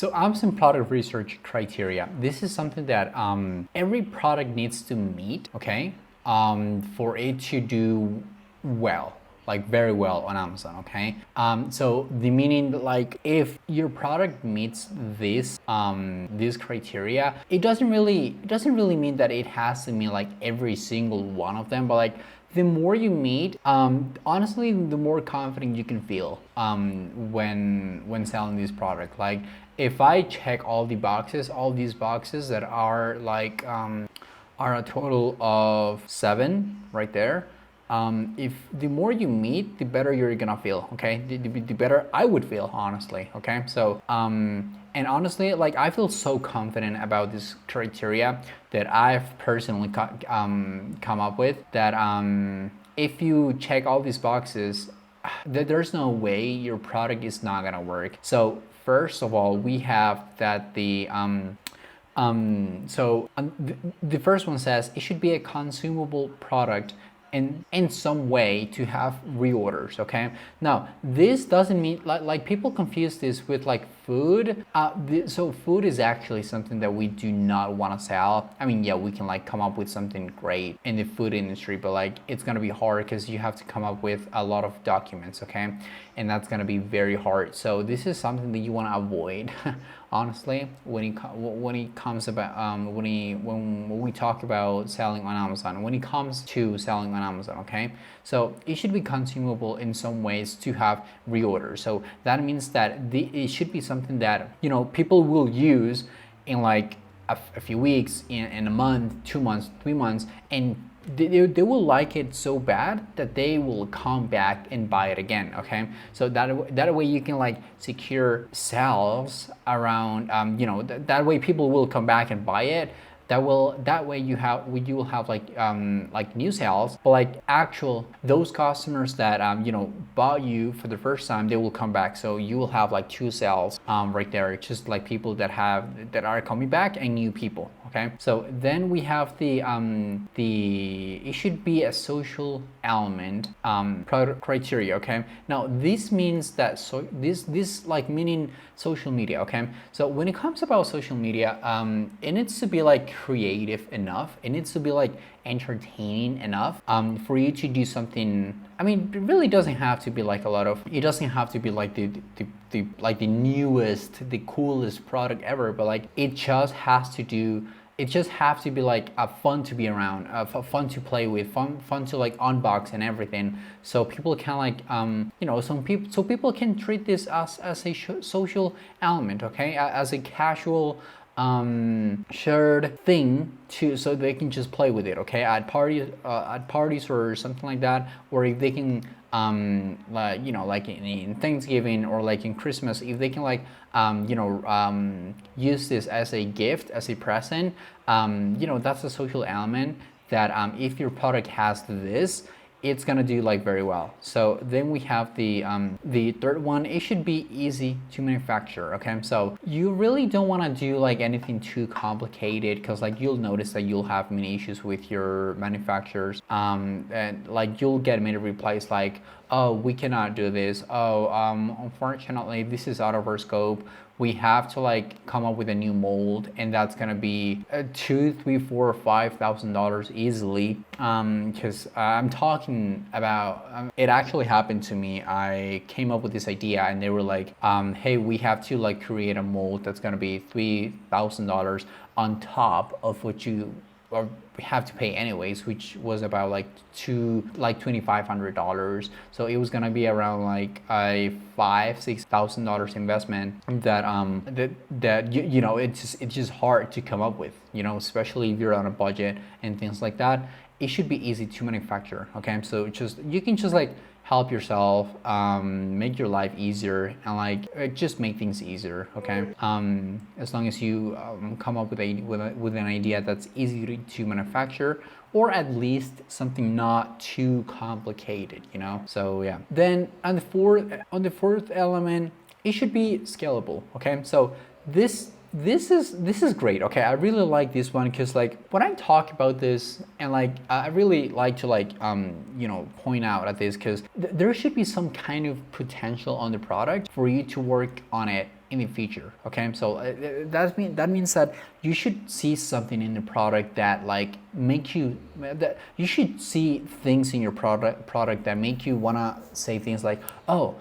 So Amazon product research criteria. This is something that every product needs to meet, okay, for it to do well, like very well on Amazon, okay? So the meaning that like if your product meets this criteria, it doesn't really mean that it has to meet like every single one of them, but like the more you meet, honestly, the more confident you can feel when selling this product. Like if I check all these boxes that are like are a total of 7 right there. If the more you meet, the better you're gonna feel. Okay, the better I would feel, honestly. Okay, so and honestly, like I feel so confident about this criteria that I've personally come up with that if you check all these boxes, there's no way your product is not gonna work. So first of all, we have that the first one says it should be a consumable product in some way to have reorders. Okay, now this doesn't mean like people confuse this with like food. So food is actually something that we do not want to sell. I mean, yeah, we can like come up with something great in the food industry, but like it's gonna be hard because you have to come up with a lot of documents. Okay, and that's gonna be very hard. So this is something that you want to avoid. Honestly, when it comes about when we talk about selling on Amazon, when it comes to selling on Amazon, okay, so it should be consumable in some ways to have reorders. So that means that it should be something that people will use in like a few weeks, in a month, 2 months, 3 months, and they will like it so bad that they will come back and buy it again. Okay, so that way you can like secure sales around that way people will come back and buy it. That way you will have like new sales, but like actual those customers that bought you for the first time, they will come back. So you will have like two sales right there, just like people that are coming back and new people. Okay, so then we have the it should be a social element product criteria. Okay, now this means that this like meaning social media. Okay, so when it comes about social media, it needs to be like creative enough, it needs to be like entertaining enough for you to do something. I mean, it really doesn't have to be like it doesn't have to be like the newest, the coolest product ever, but like it just has to be like fun to be around, fun to play with, fun to like unbox and everything. So people can like so people can treat this as a social element, okay, as a casual shared thing so they can just play with it, okay, at parties or something like that, or if they can like in Thanksgiving or like in Christmas, if they can like use this as a gift, as a present, that's a social element that if your product has this, it's gonna do like very well. So then we have the third one. It should be easy to manufacture. Okay, so you really don't want to do like anything too complicated, because like you'll notice that you'll have many issues with your manufacturers, and like you'll get many replies like, oh, we cannot do this, oh, unfortunately this is out of our scope, we have to like come up with a new mold, and that's gonna be $2, $3, $4, $5,000 easily. Because I'm talking about it actually happened to me. I came up with this idea, and they were like, hey, we have to like create a mold that's gonna be $3,000 on top of what you or we have to pay anyways, which was about like $2,500. So it was gonna be around like a $5,000-$6,000 investment that it's just hard to come up with, especially if you're on a budget and things like that. It should be easy to manufacture. Okay, so you can just like help yourself, make your life easier, and like just make things easier. Okay, as long as you come up with an idea that's easy to manufacture, or at least something not too complicated. So yeah. Then on the fourth element, it should be scalable. Okay, so this is great. Okay, I really like this one, because like when I talk about this, and like I really like to like point out at this, because there should be some kind of potential on the product for you to work on it in the future. Okay, so that means that you should see something in the product that like make you, that you should see things in your product that make you wanna say things like, oh,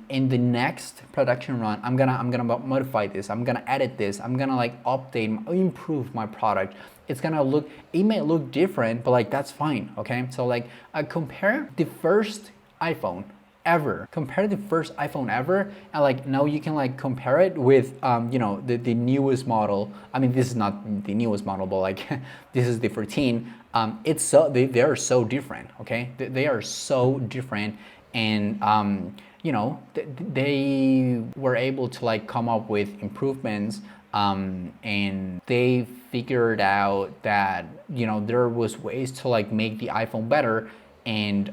in the next production run, I'm gonna modify this. I'm gonna edit this. I'm gonna like update, improve my product. It's gonna look, it may look different, but like that's fine. Okay, so like compare the first iPhone ever. Compare the first iPhone ever, and like now you can like compare it with the newest model. I mean, this is not the newest model, but like this is the 14. It's so they are so different. Okay, they are so different, and they were able to like come up with improvements, and they figured out that there was ways to like make the iPhone better, and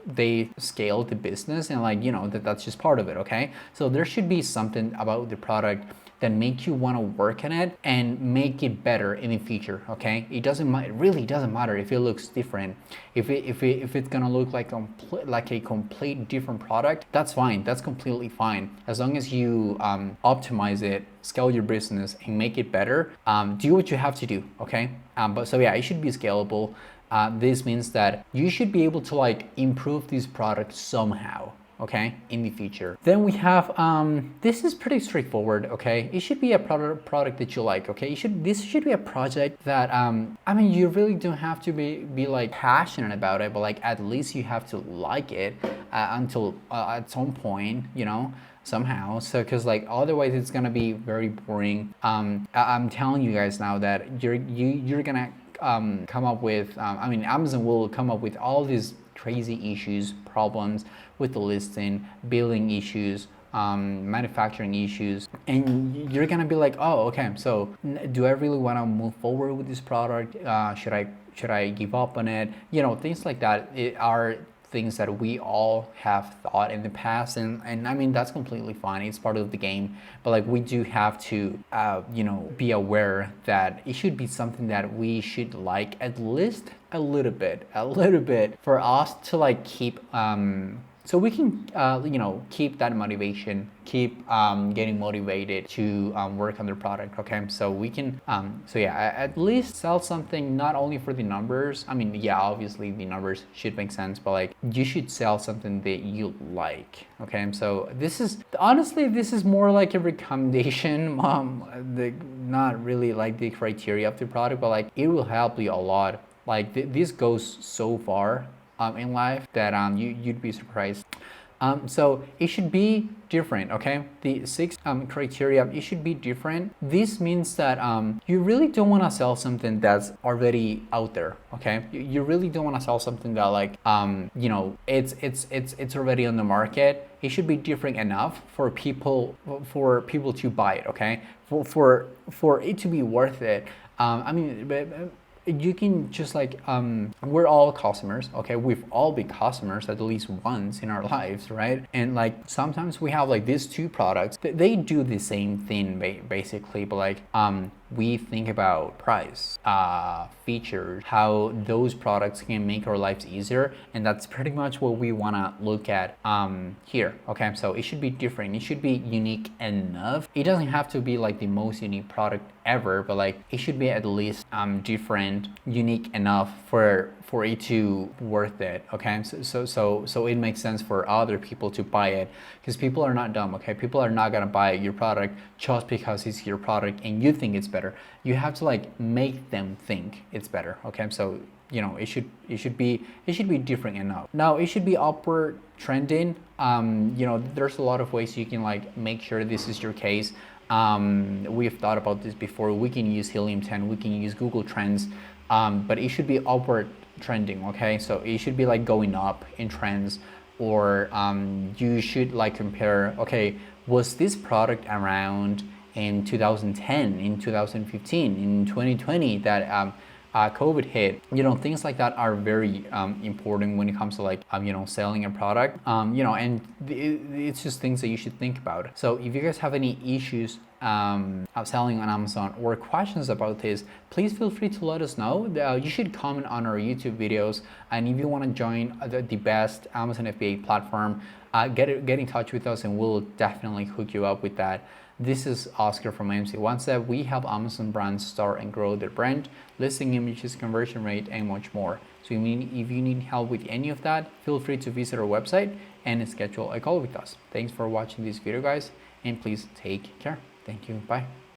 they scaled the business, and like that's just part of it. Okay, so there should be something about the product that make you want to work on it and make it better in the future. Okay, it really doesn't matter if it looks different. If it's gonna look like a complete different product, that's fine. That's completely fine, as long as you optimize it, scale your business, and make it better. Do what you have to do. Okay, but so yeah, it should be scalable. This means that you should be able to like improve these products somehow, okay, in the future. Then we have, this is pretty straightforward, okay? It should be a product that you like, okay? This should be a project that, I mean, you really don't have to be like passionate about it, but like at least you have to like it until at some point, somehow. So because like otherwise it's gonna be very boring. I'm telling you guys now that you're gonna come up with, Amazon will come up with all these crazy issues, problems with the listing, billing issues, manufacturing issues, and you're gonna be like, oh, okay, so do I really want to move forward with this product? Should I give up on it? Things like that are things that we all have thought in the past, and I mean that's completely fine. It's part of the game, but like we do have to be aware that it should be something that we should like at least a little bit for us to like keep so we can keep that motivation, keep getting motivated to work on the product. Okay, so we can at least sell something, not only for the numbers. I mean, yeah, obviously the numbers should make sense, but like you should sell something that you like. Okay, so this is more like a recommendation, not really like the criteria of the product, but like it will help you a lot. Like this goes so far in life that you'd be surprised. So it should be different, okay? The 6 criteria, it should be different. This means that you really don't want to sell something that's already out there, okay? You really don't want to sell something that like it's already on the market. It should be different enough for people to buy it, okay? For it to be worth it. You can just like we're all customers, okay? We've all been customers at least once in our lives, right? And like sometimes we have like these 2 products, they do the same thing basically, but like we think about price, features, how those products can make our lives easier, and that's pretty much what we want to look at here. Okay, so it should be different, it should be unique enough. It doesn't have to be like the most unique product ever, but like it should be at least different, unique enough for it to worth it. Okay, so it makes sense for other people to buy it, because people are not dumb. Okay, people are not gonna buy your product just because it's your product and you think it's better. You have to like make them think it's better. Okay, so it should be different enough. Now it should be upward trending. There's a lot of ways you can like make sure this is your case. We've thought about this before. We can use Helium 10, we can use Google Trends, but it should be upward trending. Okay, so it should be like going up in trends, or you should like compare, okay, was this product around in 2010, in 2015, in 2020 that COVID hit? Things like that are very important when it comes to like selling a product, and it's just things that you should think about. So if you guys have any issues of selling on Amazon or questions about this, please feel free to let us know. You should comment on our YouTube videos, and if you want to join the best Amazon FBA platform, get in touch with us and we'll definitely hook you up with that. This is Oscar from MC One Step. We help Amazon brands start and grow their brand, listing images, conversion rate, and much more. So if you need help with any of that, feel free to visit our website and schedule a call with us. Thanks for watching this video, guys, and please take care. Thank you. Bye.